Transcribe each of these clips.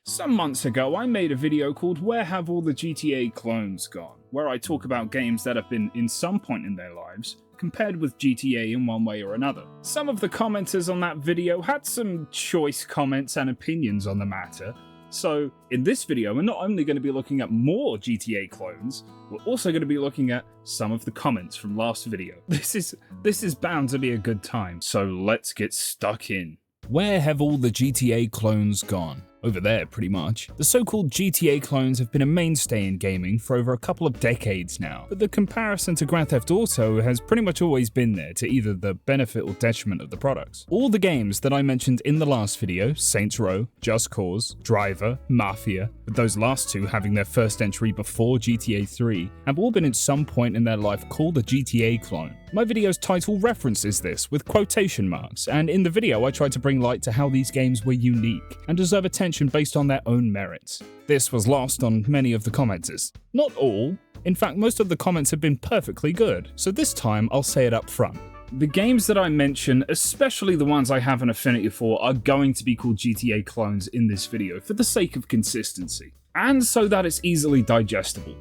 Some months ago, I made a video called Where Have All the GTA Clones Gone?, where I talk about games that have been in some point in their lives compared with GTA in one way or another. Some of the commenters on that video had some choice comments and opinions on the matter, so in this video we're not only going to be looking at more GTA clones, we're also going to be looking at some of the comments from last video. This is bound to be a good time, so let's get stuck in. Where have all the GTA clones gone? Over there, pretty much. The so-called GTA clones have been a mainstay in gaming for over a couple of decades now, but the comparison to Grand Theft Auto has pretty much always been there, to either the benefit or detriment of the products. All the games that I mentioned in the last video, Saints Row, Just Cause, Driver, Mafia, with those last two having their first entry before GTA 3, have all been at some point in their life called a GTA clone. My video's title references this with quotation marks, and in the video I tried to bring light to how these games were unique and deserve attention based on their own merits. This was lost on many of the commenters. Not all. In fact, most of the comments have been perfectly good, so this time I'll say it up front. The games that I mention, especially the ones I have an affinity for, are going to be called GTA clones in this video for the sake of consistency, and so that it's easily digestible.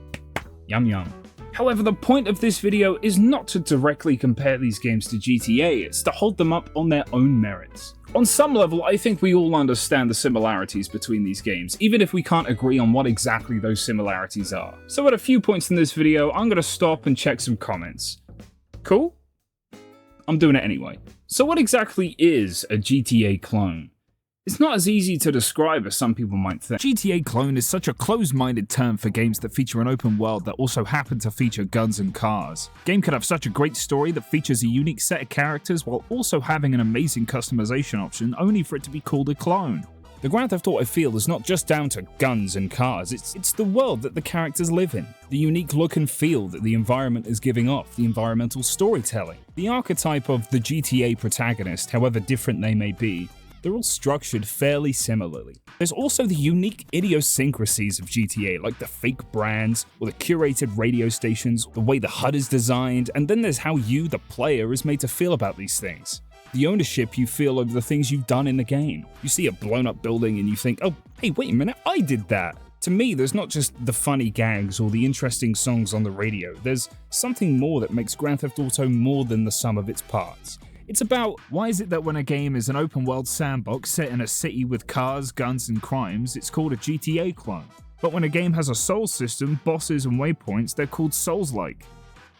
Yum yum. However, the point of this video is not to directly compare these games to GTA, it's to hold them up on their own merits. On some level, I think we all understand the similarities between these games, even if we can't agree on what exactly those similarities are. So at a few points in this video, I'm going to stop and check some comments. Cool? I'm doing it anyway. So what exactly is a GTA clone? It's not as easy to describe as some people might think. GTA clone is such a closed-minded term for games that feature an open world that also happen to feature guns and cars. A game could have such a great story that features a unique set of characters while also having an amazing customization option, only for it to be called a clone. The Grand Theft Auto feel is not just down to guns and cars, it's the world that the characters live in, the unique look and feel that the environment is giving off, the environmental storytelling, the archetype of the GTA protagonist, however different they may be. They're all structured fairly similarly. There's also the unique idiosyncrasies of GTA, like the fake brands, or the curated radio stations, the way the HUD is designed, and then there's how you, the player, is made to feel about these things. The ownership you feel over the things you've done in the game. You see a blown up building and you think, oh, hey, wait a minute, I did that. To me, there's not just the funny gags or the interesting songs on the radio. There's something more that makes Grand Theft Auto more than the sum of its parts. It's about, why is it that when a game is an open world sandbox set in a city with cars, guns, and crimes, it's called a GTA clone? But when a game has a soul system, bosses, and waypoints, they're called Souls-like.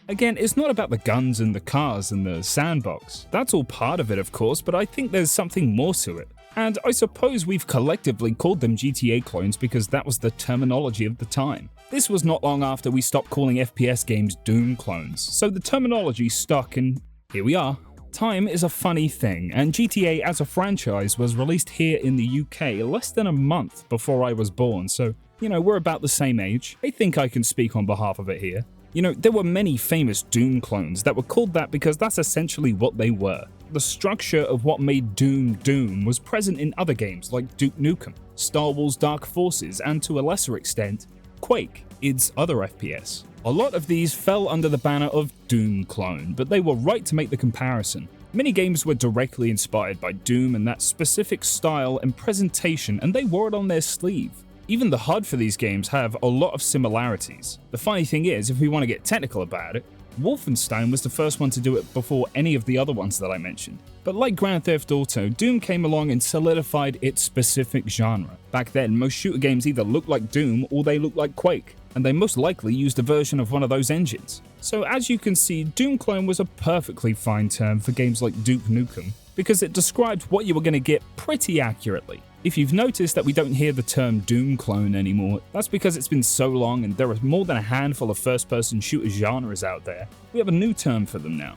Again, it's not about the guns and the cars and the sandbox. That's all part of it, of course, but I think there's something more to it. And I suppose we've collectively called them GTA clones because that was the terminology of the time. This was not long after we stopped calling FPS games Doom clones, so the terminology stuck and here we are. Time is a funny thing, and GTA as a franchise was released here in the UK less than a month before I was born, so, we're about the same age. I think I can speak on behalf of it here. There were many famous Doom clones that were called that because that's essentially what they were. The structure of what made Doom Doom was present in other games like Duke Nukem, Star Wars Dark Forces, and to a lesser extent, Quake, its other FPS. A lot of these fell under the banner of Doom clone, but they were right to make the comparison. Many games were directly inspired by Doom and that specific style and presentation, and they wore it on their sleeve. Even the HUD for these games have a lot of similarities. The funny thing is, if we want to get technical about it, Wolfenstein was the first one to do it before any of the other ones that I mentioned. But like Grand Theft Auto, Doom came along and solidified its specific genre. Back then, most shooter games either looked like Doom or they looked like Quake, and they most likely used a version of one of those engines. So as you can see, Doom clone was a perfectly fine term for games like Duke Nukem, because it described what you were going to get pretty accurately. If you've noticed that we don't hear the term Doom clone anymore, that's because it's been so long and there are more than a handful of first-person shooter genres out there. We have a new term for them now.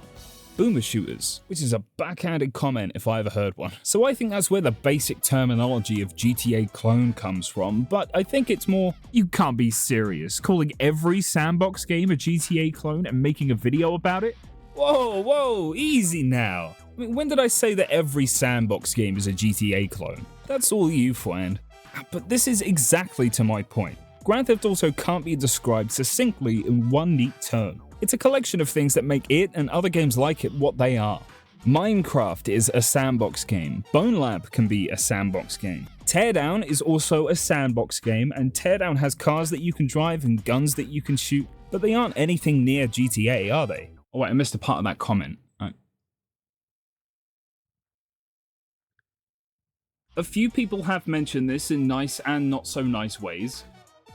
Boomer shooters, which is a backhanded comment if I ever heard one. So I think that's where the basic terminology of GTA clone comes from, but I think it's more, you can't be serious, calling every sandbox game a GTA clone and making a video about it? Whoa, easy now. When did I say that every sandbox game is a GTA clone? That's all you, friend. But this is exactly to my point. Grand Theft Auto can't be described succinctly in one neat term. It's a collection of things that make it and other games like it what they are. Minecraft is a sandbox game. Bone Lab can be a sandbox game. Teardown is also a sandbox game, and Teardown has cars that you can drive and guns that you can shoot, but they aren't anything near GTA, are they? Oh wait, I missed a part of that comment. A few people have mentioned this in nice and not so nice ways.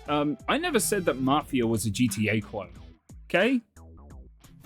I never said that Mafia was a GTA clone, okay?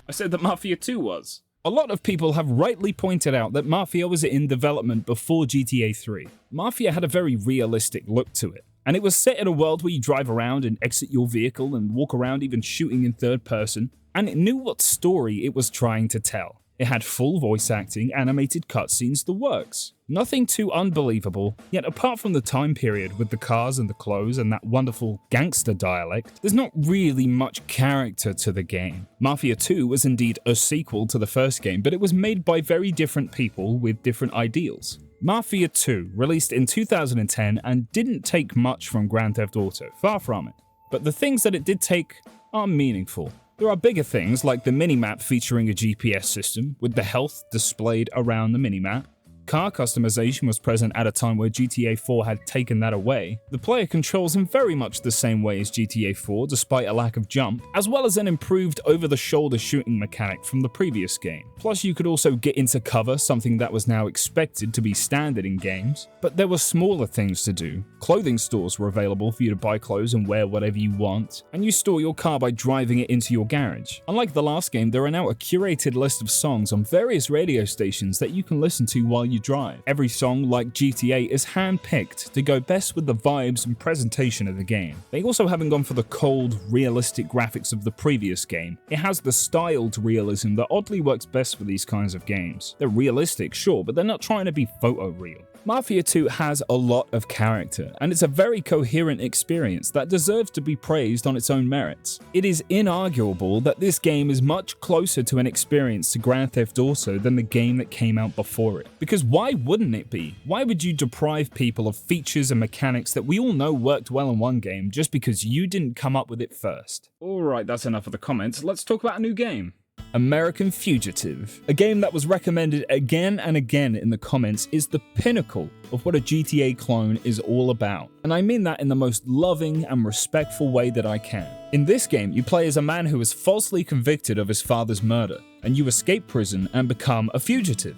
I said that Mafia 2 was. A lot of people have rightly pointed out that Mafia was in development before GTA 3. Mafia had a very realistic look to it, and it was set in a world where you drive around and exit your vehicle and walk around even shooting in third person, and it knew what story it was trying to tell. It had full voice acting, animated cutscenes, the works. Nothing too unbelievable, yet apart from the time period with the cars and the clothes and that wonderful gangster dialect, there's not really much character to the game. Mafia 2 was indeed a sequel to the first game, but it was made by very different people with different ideals. Mafia 2 released in 2010 and didn't take much from Grand Theft Auto, far from it. But the things that it did take are meaningful. There are bigger things like the minimap featuring a GPS system, with the health displayed around the minimap. Car customization was present at a time where GTA 4 had taken that away. The player controls in very much the same way as GTA 4 despite a lack of jump, as well as an improved over-the-shoulder shooting mechanic from the previous game. Plus you could also get into cover, something that was now expected to be standard in games. But there were smaller things to do. Clothing stores were available for you to buy clothes and wear whatever you want, and you store your car by driving it into your garage. Unlike the last game, there are now a curated list of songs on various radio stations that you can listen to while you drive. Every song, like GTA, is hand-picked to go best with the vibes and presentation of the game. They also haven't gone for the cold, realistic graphics of the previous game. It has the styled realism that oddly works best for these kinds of games. They're realistic, sure, but they're not trying to be photoreal. Mafia 2 has a lot of character, and it's a very coherent experience that deserves to be praised on its own merits. It is inarguable that this game is much closer to an experience to Grand Theft Auto than the game that came out before it. Because why wouldn't it be? Why would you deprive people of features and mechanics that we all know worked well in one game just because you didn't come up with it first? Alright, that's enough of the comments. Let's talk about a new game. American Fugitive, a game that was recommended again and again in the comments, is the pinnacle of what a GTA clone is all about. And I mean that in the most loving and respectful way that I can. In this game, you play as a man who is falsely convicted of his father's murder, and you escape prison and become a fugitive.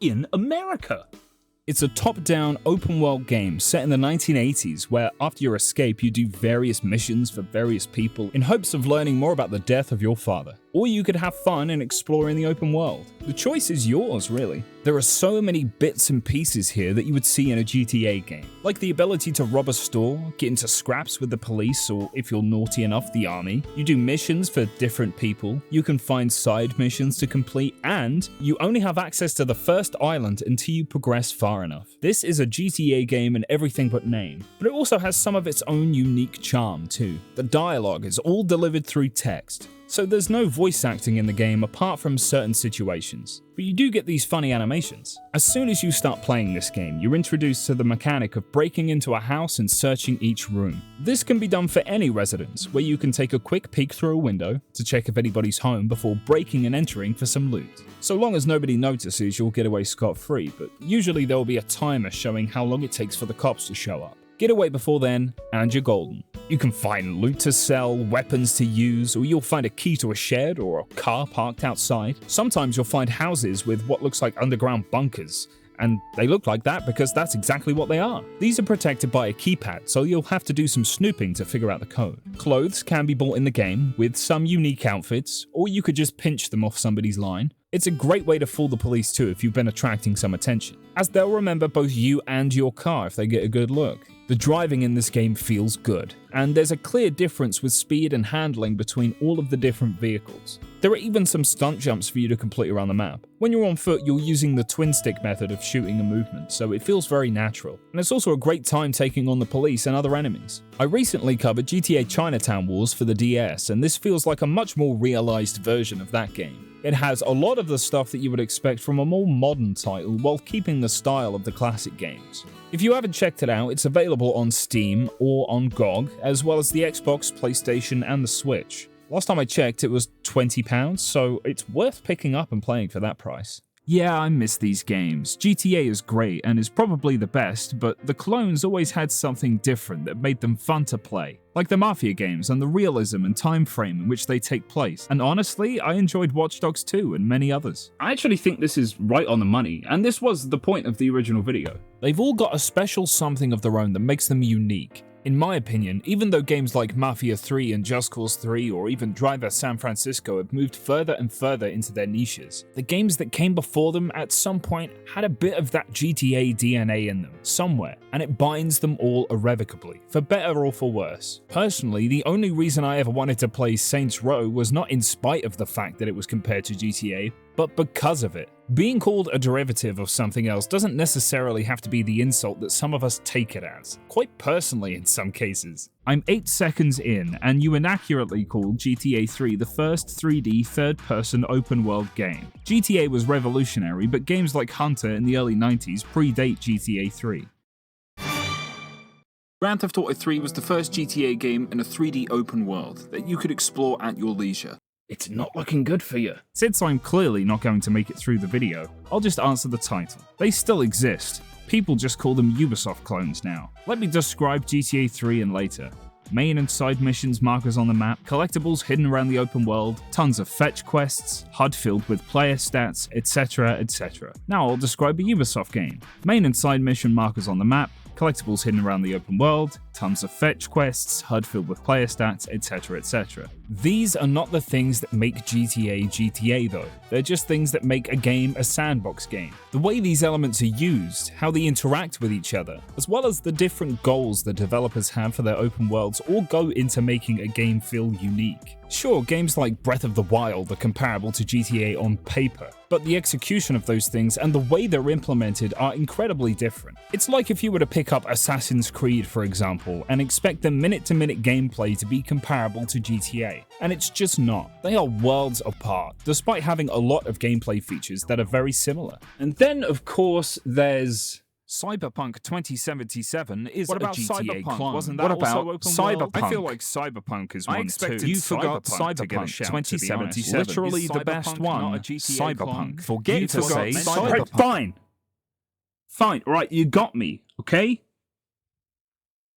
In America! It's a top-down, open-world game set in the 1980s where, after your escape, you do various missions for various people in hopes of learning more about the death of your father. Or you could have fun and explore in the open world. The choice is yours, really. There are so many bits and pieces here that you would see in a GTA game, like the ability to rob a store, get into scraps with the police, or if you're naughty enough, the army. You do missions for different people, you can find side missions to complete, and you only have access to the first island until you progress far enough. This is a GTA game in everything but name, but it also has some of its own unique charm too. The dialogue is all delivered through text, so there's no voice acting in the game apart from certain situations. But you do get these funny animations. As soon as you start playing this game, you're introduced to the mechanic of breaking into a house and searching each room. This can be done for any residence, where you can take a quick peek through a window to check if anybody's home before breaking and entering for some loot. So long as nobody notices, you'll get away scot-free, but usually there will be a timer showing how long it takes for the cops to show up. Get away before then, and you're golden. You can find loot to sell, weapons to use, or you'll find a key to a shed or a car parked outside. Sometimes you'll find houses with what looks like underground bunkers, and they look like that because that's exactly what they are. These are protected by a keypad, so you'll have to do some snooping to figure out the code. Clothes can be bought in the game, with some unique outfits, or you could just pinch them off somebody's line. It's a great way to fool the police too if you've been attracting some attention, as they'll remember both you and your car if they get a good look. The driving in this game feels good, and there's a clear difference with speed and handling between all of the different vehicles. There are even some stunt jumps for you to complete around the map. When you're on foot, you're using the twin stick method of shooting and movement, so it feels very natural. And it's also a great time taking on the police and other enemies. I recently covered GTA Chinatown Wars for the DS, and this feels like a much more realized version of that game. It has a lot of the stuff that you would expect from a more modern title while keeping the style of the classic games. If you haven't checked it out, it's available on Steam or on GOG, as well as the Xbox, PlayStation, and the Switch. Last time I checked, it was £20, so it's worth picking up and playing for that price. Yeah, I miss these games. GTA is great and is probably the best, but the clones always had something different that made them fun to play. Like the Mafia games and the realism and time frame in which they take place. And honestly, I enjoyed Watch Dogs 2 and many others. I actually think this is right on the money, and this was the point of the original video. They've all got a special something of their own that makes them unique. In my opinion, even though games like Mafia 3 and Just Cause 3 or even Driver San Francisco have moved further and further into their niches, the games that came before them at some point had a bit of that GTA DNA in them, somewhere, and it binds them all irrevocably, for better or for worse. Personally, the only reason I ever wanted to play Saints Row was not in spite of the fact that it was compared to GTA, but because of it. Being called a derivative of something else doesn't necessarily have to be the insult that some of us take it as, quite personally in some cases. I'm 8 seconds in, and you inaccurately called GTA 3 the first 3D third-person open-world game. GTA was revolutionary, but games like Hunter in the early 90s predate GTA 3. Grand Theft Auto 3 was the first GTA game in a 3D open world that you could explore at your leisure. It's not looking good for you. Since I'm clearly not going to make it through the video, I'll just answer the title. They still exist. People just call them Ubisoft clones now. Let me describe GTA 3 and later. Main and side missions markers on the map, collectibles hidden around the open world, tons of fetch quests, HUD filled with player stats, etc, etc. Now I'll describe a Ubisoft game. Main and side mission markers on the map, collectibles hidden around the open world, tons of fetch quests, HUD filled with player stats, etc, etc. These are not the things that make GTA though. They're just things that make a game a sandbox game. The way these elements are used, how they interact with each other, as well as the different goals the developers have for their open worlds all go into making a game feel unique. Sure, games like Breath of the Wild are comparable to GTA on paper, but the execution of those things and the way they're implemented are incredibly different. It's like if you were to pick up Assassin's Creed, for example, and expect the minute-to-minute gameplay to be comparable to GTA, and it's just not. They are worlds apart, despite having a lot of gameplay features that are very similar. And then, of course, there's Cyberpunk 2077 is a GTA clone. Wasn't that what about also open Cyberpunk? World? I feel like Cyberpunk is one too. You forgot Cyberpunk 2077. Literally the best one. Cyberpunk. Forget to say Cyberpunk. Fine. Right, you got me, okay?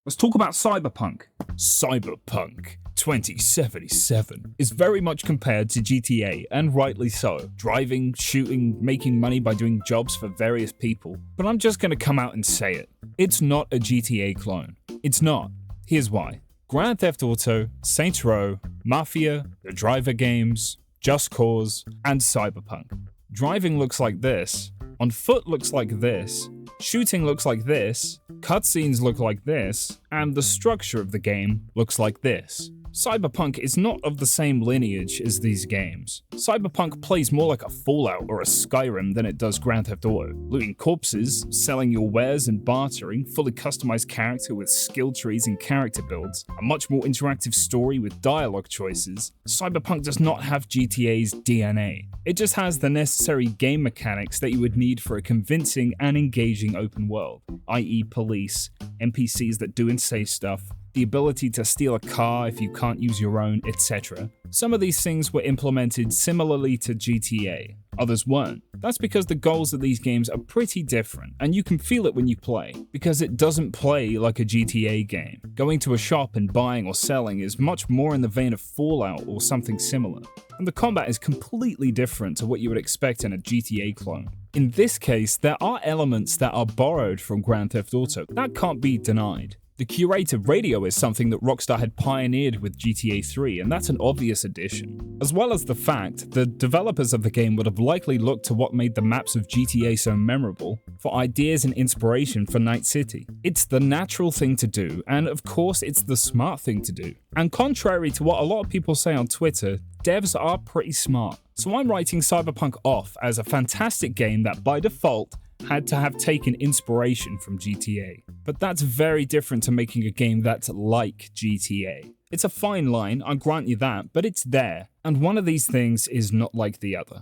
Let's talk about Cyberpunk. Cyberpunk 2077 is very much compared to GTA, and rightly so. Driving, shooting, making money by doing jobs for various people. But I'm just gonna come out and say it. It's not a GTA clone. It's not. Here's why. Grand Theft Auto, Saints Row, Mafia, the Driver games, Just Cause, and Cyberpunk. Driving looks like this, on foot looks like this, shooting looks like this, cutscenes look like this, and the structure of the game looks like this. Cyberpunk is not of the same lineage as these games. Cyberpunk plays more like a Fallout or a Skyrim than it does Grand Theft Auto. Looting corpses, selling your wares and bartering, fully customized character with skill trees and character builds, a much more interactive story with dialogue choices. Cyberpunk does not have GTA's DNA. It just has the necessary game mechanics that you would need for a convincing and engaging open world, i.e. police, NPCs that do and say stuff, the ability to steal a car if you can't use your own, etc. Some of these things were implemented similarly to GTA, others weren't. That's because the goals of these games are pretty different, and you can feel it when you play, because it doesn't play like a GTA game. Going to a shop and buying or selling is much more in the vein of Fallout or something similar, and the combat is completely different to what you would expect in a GTA clone. In this case, there are elements that are borrowed from Grand Theft Auto, that can't be denied. The curated radio is something that Rockstar had pioneered with GTA 3, and that's an obvious addition. As well as the fact, the developers of the game would have likely looked to what made the maps of GTA so memorable for ideas and inspiration for Night City. It's the natural thing to do, and of course it's the smart thing to do. And contrary to what a lot of people say on Twitter, devs are pretty smart. So I'm writing Cyberpunk off as a fantastic game that by default had to have taken inspiration from GTA. But that's very different to making a game that's like GTA. It's a fine line, I grant you that, but it's there, and one of these things is not like the other.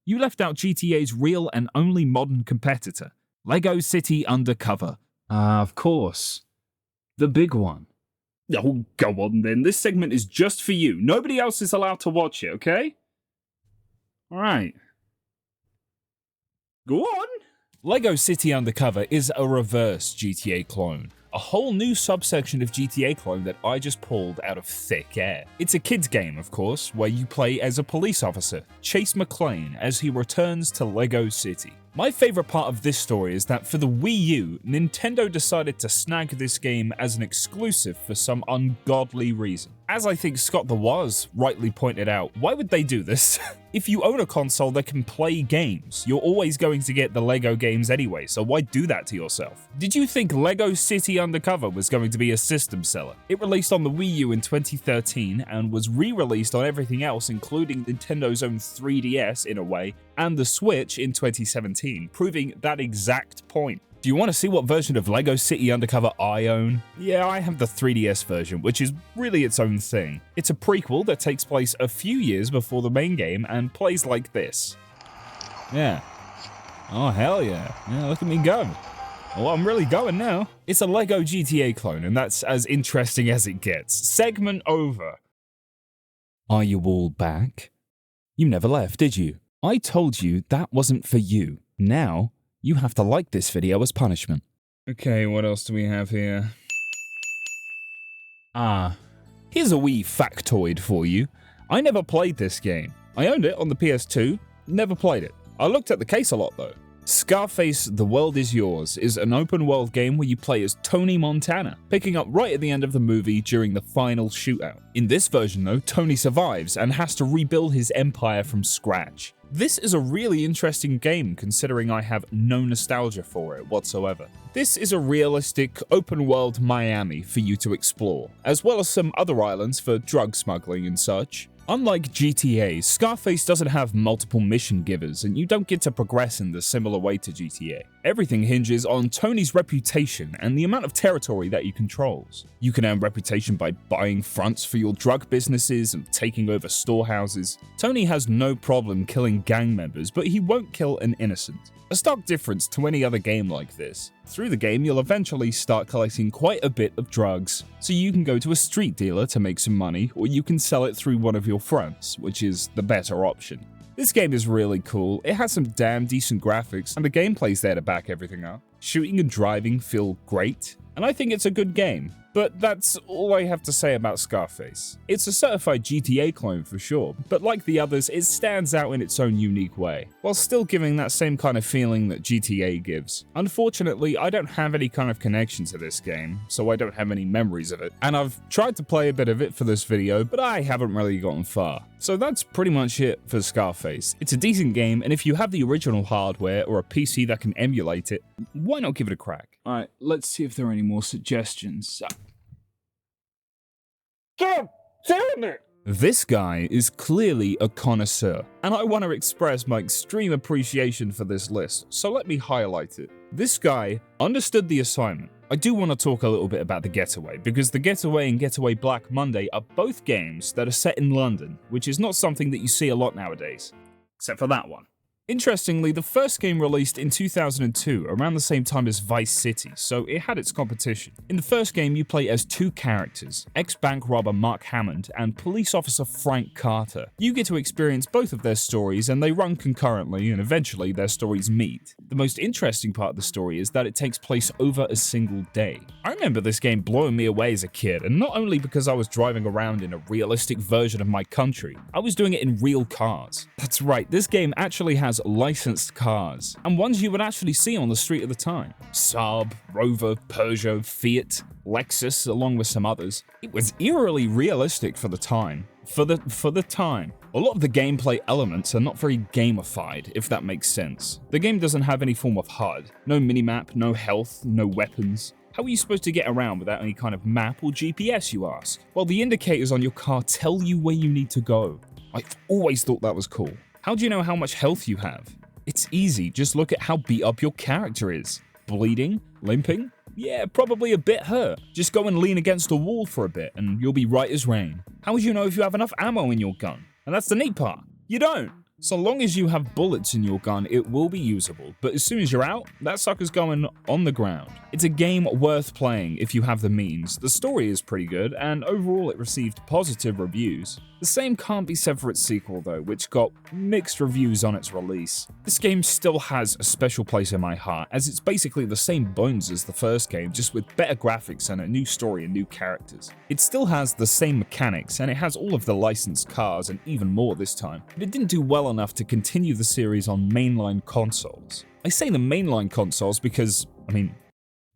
You left out GTA's real and only modern competitor, Lego City Undercover. Of course. The big one. Oh, go on then, this segment is just for you. Nobody else is allowed to watch it, okay? Alright. Go on! LEGO City Undercover is a reverse GTA clone. A whole new subsection of GTA clone that I just pulled out of thick air. It's a kids game, of course, where you play as a police officer, Chase McClane, as he returns to LEGO City. My favorite part of this story is that for the Wii U, Nintendo decided to snag this game as an exclusive for some ungodly reason. As I think Scott the Woz rightly pointed out, why would they do this? If you own a console that can play games, you're always going to get the LEGO games anyway, so why do that to yourself? Did you think LEGO City Undercover was going to be a system seller? It released on the Wii U in 2013 and was re-released on everything else, including Nintendo's own 3DS in a way, and the Switch in 2017, proving that exact point. Do you want to see what version of LEGO City Undercover I own? Yeah, I have the 3DS version, which is really its own thing. It's a prequel that takes place a few years before the main game and plays like this. Yeah. Oh, hell yeah. Yeah, look at me go. Oh, I'm really going now. It's a LEGO GTA clone, and that's as interesting as it gets. Segment over. Are you all back? You never left, did you? I told you that wasn't for you. Now, you have to like this video as punishment. Okay, what else do we have here? Here's a wee factoid for you. I never played this game. I owned it on the PS2, never played it. I looked at the case a lot though. Scarface The World Is Yours is an open world game where you play as Tony Montana, picking up right at the end of the movie during the final shootout. In this version though, Tony survives and has to rebuild his empire from scratch. This is a really interesting game considering I have no nostalgia for it whatsoever. This is a realistic, open-world Miami for you to explore, as well as some other islands for drug smuggling and such. Unlike GTA, Scarface doesn't have multiple mission givers and you don't get to progress in the similar way to GTA. Everything hinges on Tony's reputation and the amount of territory that he controls. You can earn reputation by buying fronts for your drug businesses and taking over storehouses. Tony has no problem killing gang members, but he won't kill an innocent. A stark difference to any other game like this. Through the game, you'll eventually start collecting quite a bit of drugs, so you can go to a street dealer to make some money, or you can sell it through one of your fronts, which is the better option. This game is really cool, it has some damn decent graphics, and the gameplay's there to back everything up. Shooting and driving feel great, and I think it's a good game. But that's all I have to say about Scarface. It's a certified GTA clone for sure, but like the others, it stands out in its own unique way, while still giving that same kind of feeling that GTA gives. Unfortunately, I don't have any kind of connection to this game, so I don't have any memories of it, and I've tried to play a bit of it for this video, but I haven't really gotten far. So that's pretty much it for Scarface. It's a decent game, and if you have the original hardware or a PC that can emulate it, why not give it a crack? Alright, let's see if there are any more suggestions. God damn it! This guy is clearly a connoisseur, and I want to express my extreme appreciation for this list, so let me highlight it. This guy understood the assignment. I do want to talk a little bit about the Getaway, because the Getaway and Getaway Black Monday are both games that are set in London, which is not something that you see a lot nowadays. Except for that one. Interestingly, the first game released in 2002, around the same time as Vice City, so it had its competition. In the first game, you play as two characters, ex-bank robber Mark Hammond and police officer Frank Carter. You get to experience both of their stories, and they run concurrently, and eventually their stories meet. The most interesting part of the story is that it takes place over a single day. I remember this game blowing me away as a kid, and not only because I was driving around in a realistic version of my country, I was doing it in real cars. That's right, this game actually has licensed cars, and ones you would actually see on the street at the time. Saab, Rover, Peugeot, Fiat, Lexus, along with some others. It was eerily realistic for the time. For the time. A lot of the gameplay elements are not very gamified, if that makes sense. The game doesn't have any form of HUD. No minimap, no health, no weapons. How are you supposed to get around without any kind of map or GPS, you ask? Well, the indicators on your car tell you where you need to go. I've always thought that was cool. How do you know how much health you have? It's easy, just look at how beat up your character is. Bleeding? Limping? Yeah, probably a bit hurt. Just go and lean against a wall for a bit and you'll be right as rain. How would you know if you have enough ammo in your gun? And that's the neat part. You don't. So long as you have bullets in your gun, it will be usable, but as soon as you're out, that sucker's going on the ground. It's a game worth playing if you have the means. The story is pretty good, and overall it received positive reviews. The same can't be said for its sequel though, which got mixed reviews on its release. This game still has a special place in my heart, as it's basically the same bones as the first game, just with better graphics and a new story and new characters. It still has the same mechanics, and it has all of the licensed cars and even more this time, but it didn't do well enough to continue the series on mainline consoles. I say the mainline consoles because,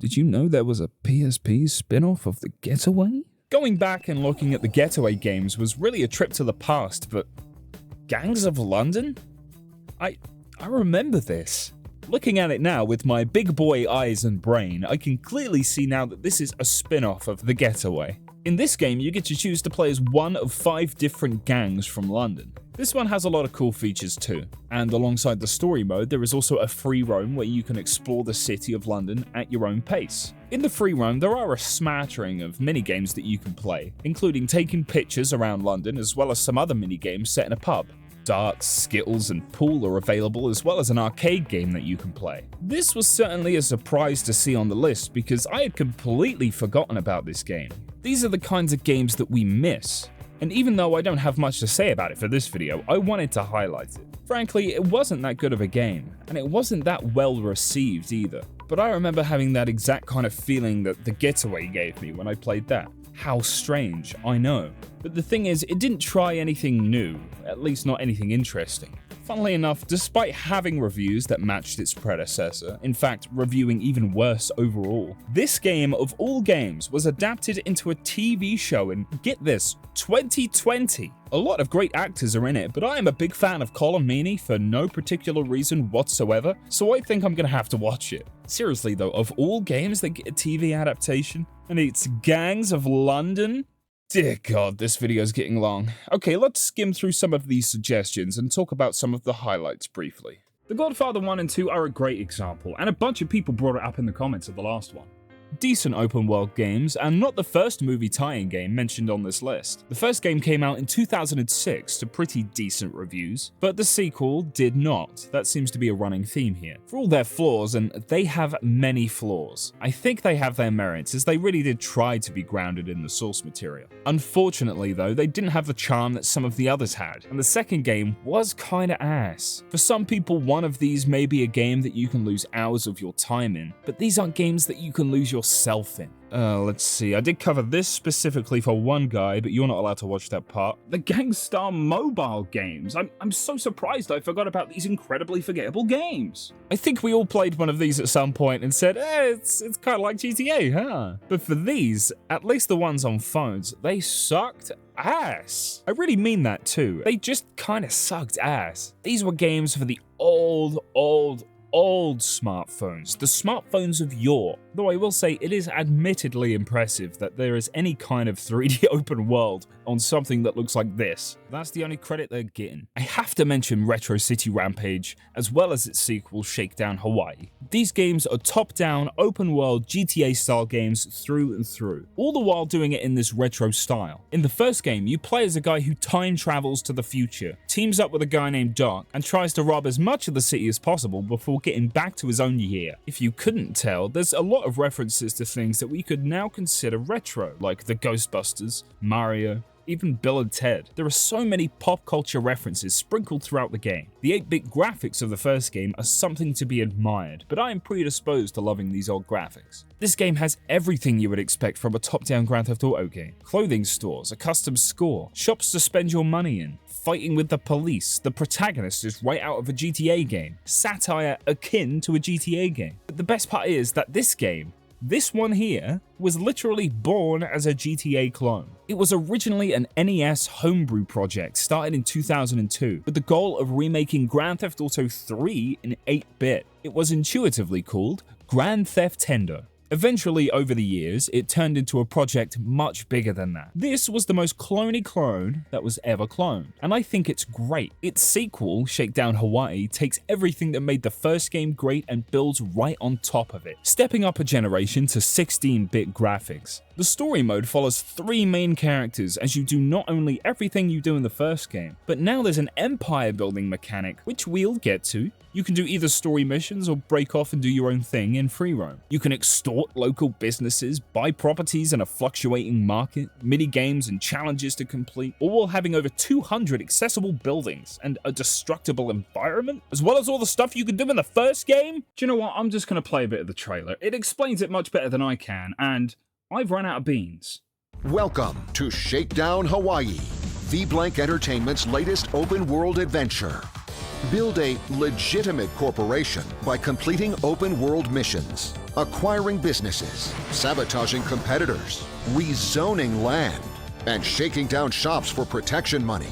did you know there was a PSP spin-off of the Getaway? Going back and looking at the Getaway games was really a trip to the past, but Gangs of London? I remember this. Looking at it now with my big boy eyes and brain, I can clearly see now that this is a spin-off of The Getaway. In this game, you get to choose to play as one of 5 different gangs from London. This one has a lot of cool features too, and alongside the story mode, there is also a free roam where you can explore the city of London at your own pace. In the free roam, there are a smattering of minigames that you can play, including taking pictures around London as well as some other minigames set in a pub. Darts, Skittles, and Pool are available, as well as an arcade game that you can play. This was certainly a surprise to see on the list because I had completely forgotten about this game. These are the kinds of games that we miss. And even though I don't have much to say about it for this video, I wanted to highlight it. Frankly, it wasn't that good of a game, and it wasn't that well received either. But I remember having that exact kind of feeling that The Getaway gave me when I played that. How strange, I know. But the thing is, it didn't try anything new, at least not anything interesting. Funnily enough, despite having reviews that matched its predecessor, in fact reviewing even worse overall, this game of all games was adapted into a TV show in, get this, 2020. A lot of great actors are in it, but I am a big fan of Colm Meaney for no particular reason whatsoever, so I think I'm gonna have to watch it. Seriously though, of all games that get a TV adaptation, and it's Gangs of London? Dear God, this video is getting long. Okay, let's skim through some of these suggestions and talk about some of the highlights briefly. The Godfather 1 and 2 are a great example, and a bunch of people brought it up in the comments of the last one. Decent open world games, and not the first movie tie-in game mentioned on this list. The first game came out in 2006 to pretty decent reviews, but the sequel did not. That seems to be a running theme here. For all their flaws, and they have many flaws, I think they have their merits, as they really did try to be grounded in the source material. Unfortunately though, they didn't have the charm that some of the others had, and the second game was kinda ass. For some people, one of these may be a game that you can lose hours of your time in, but these aren't games that you can lose yourself in. Let's see, I did cover this specifically for one guy, but you're not allowed to watch that part. The Gangstar Mobile games. I'm so surprised I forgot about these incredibly forgettable games. I think we all played one of these at some point and said, it's kind of like GTA, huh? But for these, at least the ones on phones, they sucked ass. I really mean that too. They just kind of sucked ass. These were games for the old smartphones, the smartphones of yore. Though I will say it is admittedly impressive that there is any kind of 3D open world on something that looks like this. That's the only credit they're getting. I have to mention Retro City Rampage, as well as its sequel Shakedown Hawaii. These games are top-down, open-world GTA-style games through and through, all the while doing it in this retro style. In the first game, you play as a guy who time travels to the future, teams up with a guy named Doc, and tries to rob as much of the city as possible before getting back to his own year. If you couldn't tell, there's a lot of references to things that we could now consider retro, like the Ghostbusters, Mario, even Bill and Ted. There are so many pop culture references sprinkled throughout the game. The 8-bit graphics of the first game are something to be admired, but I am predisposed to loving these old graphics. This game has everything you would expect from a top-down Grand Theft Auto game. Clothing stores, a custom score, shops to spend your money in, fighting with the police, the protagonist is right out of a GTA game, satire akin to a GTA game. But the best part is that this game, this one here, was literally born as a GTA clone. It was originally an NES homebrew project started in 2002 with the goal of remaking Grand Theft Auto 3 in 8-bit. It was intuitively called Grand Theft Tendo. Eventually, over the years, it turned into a project much bigger than that. This was the most cloney clone that was ever cloned, and I think it's great. Its sequel, Shakedown Hawaii, takes everything that made the first game great and builds right on top of it, stepping up a generation to 16-bit graphics. The story mode follows 3 main characters as you do not only everything you do in the first game, but now there's an empire building mechanic, which we'll get to. You can do either story missions or break off and do your own thing in free roam. You can extort local businesses, buy properties in a fluctuating market, mini-games and challenges to complete, all while having over 200 accessible buildings and a destructible environment, as well as all the stuff you could do in the first game. Do you know what? I'm just going to play a bit of the trailer. It explains it much better than I can, and I've run out of beans. Welcome to Shakedown, Hawaii, V-Blank Entertainment's latest open-world adventure. Build a legitimate corporation by completing open-world missions, acquiring businesses, sabotaging competitors, rezoning land, and shaking down shops for protection money.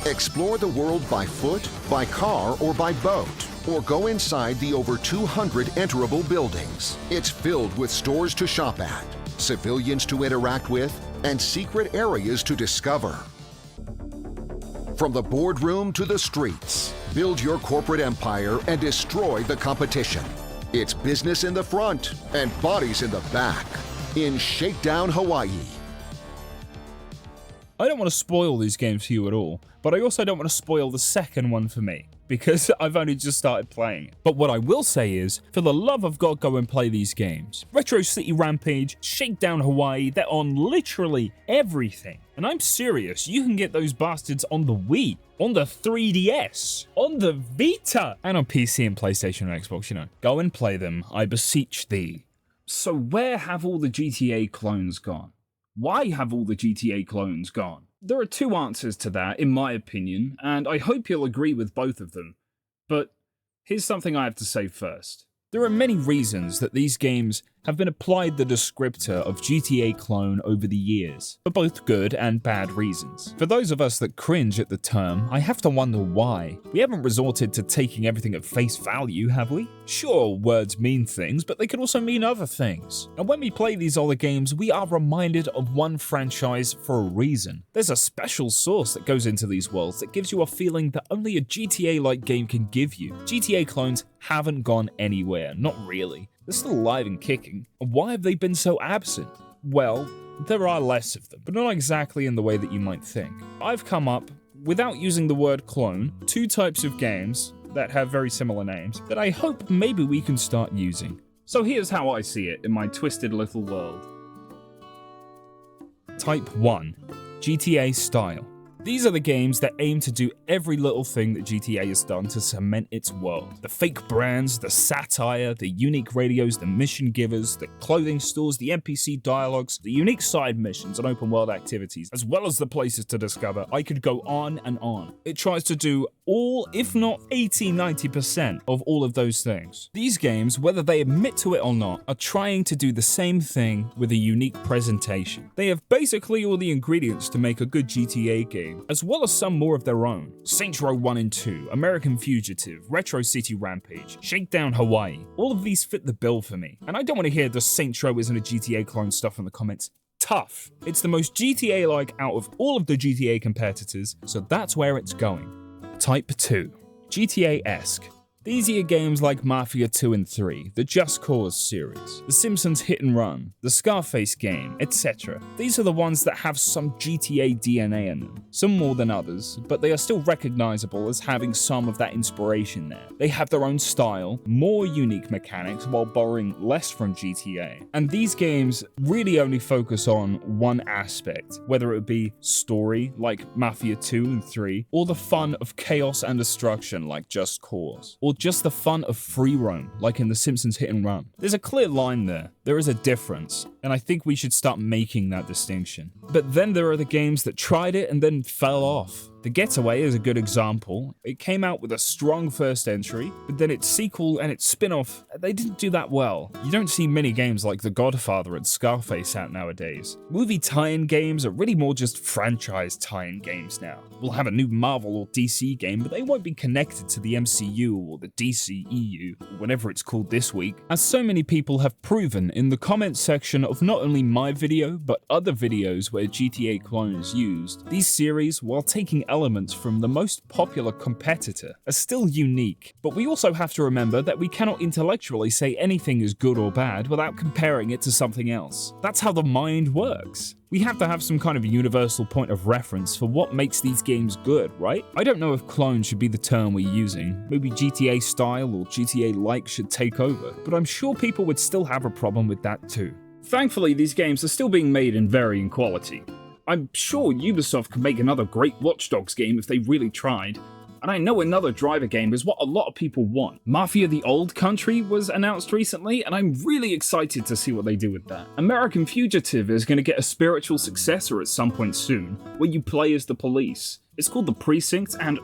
Explore the world by foot, by car, or by boat, or go inside the over 200 enterable buildings. It's filled with stores to shop at, civilians to interact with, and secret areas to discover. From the boardroom to the streets, build your corporate empire and destroy the competition. It's business in the front and bodies in the back in Shakedown, Hawaii. I don't want to spoil these games for you at all, but I also don't want to spoil the second one for me, because I've only just started playing it. But what I will say is, for the love of God, go and play these games. Retro City Rampage, Shakedown Hawaii, they're on literally everything. And I'm serious, you can get those bastards on the Wii, on the 3DS, on the Vita, and on PC and PlayStation and Xbox, you know. Go and play them, I beseech thee. So where have all the GTA clones gone? Why have all the GTA clones gone? There are 2 answers to that, in my opinion, and I hope you'll agree with both of them. But here's something I have to say first. There are many reasons that these games have been applied the descriptor of GTA clone over the years, for both good and bad reasons. For those of us that cringe at the term, I have to wonder why. We haven't resorted to taking everything at face value, have we? Sure, words mean things, but they could also mean other things. And when we play these older games, we are reminded of one franchise for a reason. There's a special sauce that goes into these worlds that gives you a feeling that only a GTA-like game can give you. GTA clones haven't gone anywhere, not really. They're still alive and kicking. Why have they been so absent? Well, there are less of them, but not exactly in the way that you might think. I've come up, without using the word clone, 2 types of games that have very similar names that I hope maybe we can start using. So here's how I see it in my twisted little world. Type 1. GTA style. These are the games that aim to do every little thing that GTA has done to cement its world. The fake brands, the satire, the unique radios, the mission givers, the clothing stores, the NPC dialogues, the unique side missions and open world activities, as well as the places to discover. I could go on and on. It tries to do all, if not 80-90% of all of those things. These games, whether they admit to it or not, are trying to do the same thing with a unique presentation. They have basically all the ingredients to make a good GTA game, as well as some more of their own. Saints Row 1 and 2, American Fugitive, Retro City Rampage, Shakedown Hawaii. All of these fit the bill for me. And I don't want to hear the Saints Row isn't a GTA clone stuff in the comments. Tough. It's the most GTA-like out of all of the GTA competitors, so that's where it's going. Type 2. GTA-esque. These are your games like Mafia II and 3, the Just Cause series, The Simpsons Hit and Run, the Scarface game, etc. These are the ones that have some GTA DNA in them, some more than others, but they are still recognizable as having some of that inspiration there. They have their own style, more unique mechanics while borrowing less from GTA. And these games really only focus on one aspect, whether it be story like Mafia 2 and 3, or the fun of chaos and destruction like Just Cause, or just the fun of free roam, like in The Simpsons Hit and Run. There's a clear line there. There is a difference, and I think we should start making that distinction. But then there are the games that tried it and then fell off. The Getaway is a good example. It came out with a strong first entry, but then its sequel and its spin-off, they didn't do that well. You don't see many games like The Godfather and Scarface out nowadays. Movie tie-in games are really more just franchise tie-in games now. We'll have a new Marvel or DC game, but they won't be connected to the MCU or the DCEU, or whatever it's called this week. As so many people have proven in the comments section of not only my video, but other videos where GTA clone is used, these series, while taking elements from the most popular competitor are still unique, but we also have to remember that we cannot intellectually say anything is good or bad without comparing it to something else. That's how the mind works. We have to have some kind of universal point of reference for what makes these games good, right? I don't know if clone should be the term we're using. Maybe GTA style or GTA-like should take over, but I'm sure people would still have a problem with that too. Thankfully, these games are still being made in varying quality. I'm sure Ubisoft could make another great Watch Dogs game if they really tried, and I know another driver game is what a lot of people want. Mafia the Old Country was announced recently, and I'm really excited to see what they do with that. American Fugitive is going to get a spiritual successor at some point soon, where you play as the police. It's called The Precinct, and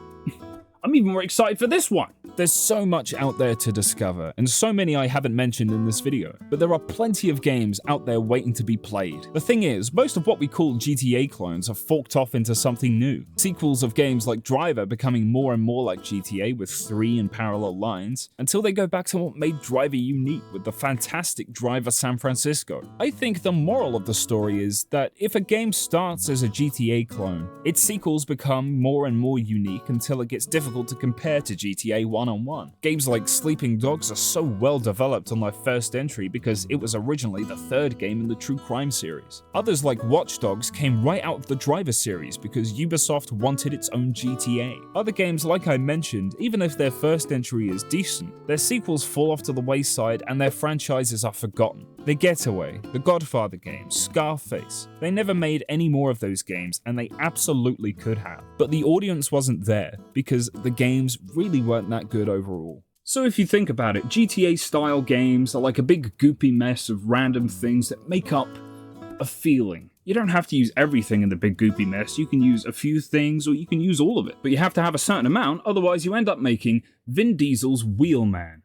I'm even more excited for this one. There's so much out there to discover, and so many I haven't mentioned in this video, but there are plenty of games out there waiting to be played. The thing is, most of what we call GTA clones are forked off into something new. Sequels of games like Driver becoming more and more like GTA with 3 in parallel lines, until they go back to what made Driver unique with the fantastic Driver San Francisco. I think the moral of the story is that if a game starts as a GTA clone, its sequels become more and more unique until it gets difficult to compare to GTA 1-on-1. Games like Sleeping Dogs are so well developed on their first entry because it was originally the third game in the True Crime series. Others like Watch Dogs came right out of the Driver series because Ubisoft wanted its own GTA. Other games, like I mentioned, even if their first entry is decent, their sequels fall off to the wayside and their franchises are forgotten. The Getaway, the Godfather games, Scarface, they never made any more of those games, and they absolutely could have. But the audience wasn't there because the games really weren't that good overall. So if you think about it, GTA-style games are like a big goopy mess of random things that make up a feeling. You don't have to use everything in the big goopy mess, you can use a few things or you can use all of it. But you have to have a certain amount, otherwise you end up making Vin Diesel's Wheelman.